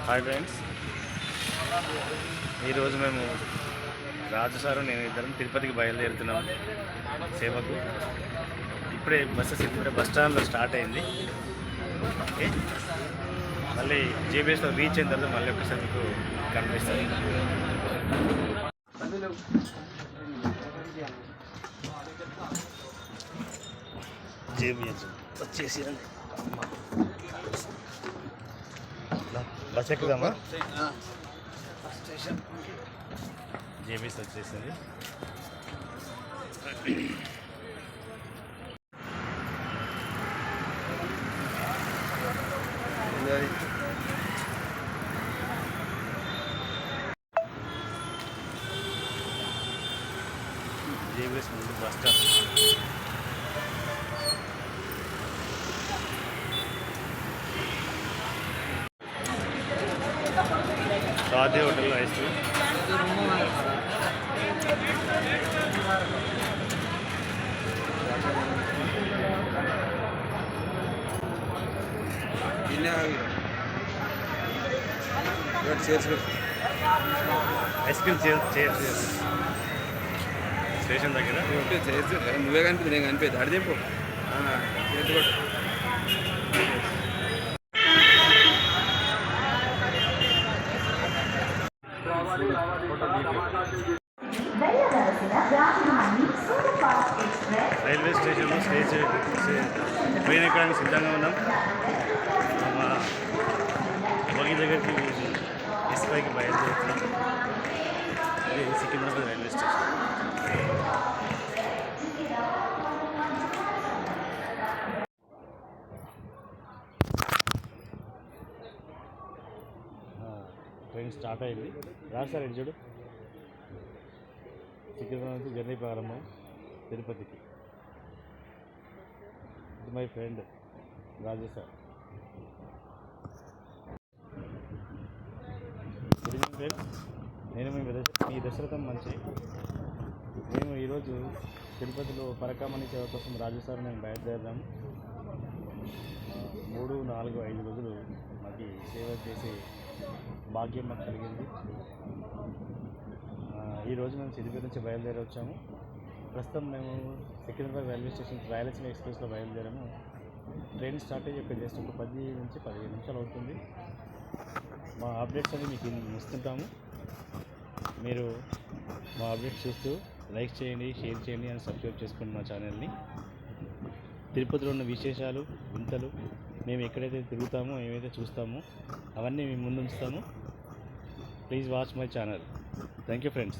Hi friends, ఈరోజు మేము రాజు sir నేను ఇద్దరం తిరుపతికి బయలుదేరుతున్నాం సేవకు. ఇప్పుడే బస్ స్టాండ్లో స్టార్ట్ అయింది. ఓకే, మళ్ళీ జేబీఎస్లో రీచ్ అయిన తర్వాత మళ్ళీ ఒకసారి మీకు కనిపిస్తుంది. జేబీఎస్ వచ్చేసి బస్ ఎక్కుదామా? జేబీఎస్ వచ్చేసింది. జేబీఎస్ ముందు బస్ స్టాప్. స్వాతి హోటల్లో ఐస్ క్రీమ్. ఐస్ క్రీమ్ చేయొచ్చు స్టేషన్ దగ్గర. నువ్వే కనిపిస్తుంది, నేను కనిపించదు. అడిదింపు రైల్వే స్టేషన్లో ట్రైన్ ఎక్కడానికి సిద్ధంగా ఉన్నాం. బోగి దగ్గరికి ఎస్పైకి బయలుదేరుతున్నాం. ఇది Secunderabad railway station. Train start అయింది. రాదు ఇటు చూడు. సికింద్రాబాద్ నుంచి జర్నీ ప్రారంభం తిరుపతికి. ఇది my friend Raju sir. Friends, నేను మీ దశరథం మంచి. మేము ఈరోజు తిరుపతిలో పరకామణి సేవ కోసం రాజు సార్ మేము బయలుదేరాము. 3, 4, 5 రోజులు మాకు సేవ చేసే భాగ్యం మాకు కలిగింది. ఈరోజు మేము తిరుపతి నుంచి బయలుదేరి వచ్చాము. ప్రస్తుతం మేము సికింద్రాబాద్ రైల్వే స్టేషన్ రాయలసీమ ఎక్స్ప్రెస్లో బయలుదేరాము. ట్రైన్ స్టార్ట్ అయ్యి జస్ట్ ఒక 10 నుంచి 15 నిమిషాలు అవుతుంది. మా అప్డేట్స్ అన్ని మీకు ఇస్తుంటాము. మీరు మా అప్డేట్స్ చూస్తూ లైక్ చేయండి, షేర్ చేయండి అని సబ్స్క్రైబ్ చేసుకోండి మా ఛానల్ని. తిరుపతిలో ఉన్న విశేషాలు, వింతలు, మేము ఎక్కడైతే తిరుగుతామో, ఏమైతే చూస్తామో అవన్నీ మేము ముందు ఉంచుతాము. Please watch my channel. Thank you friends.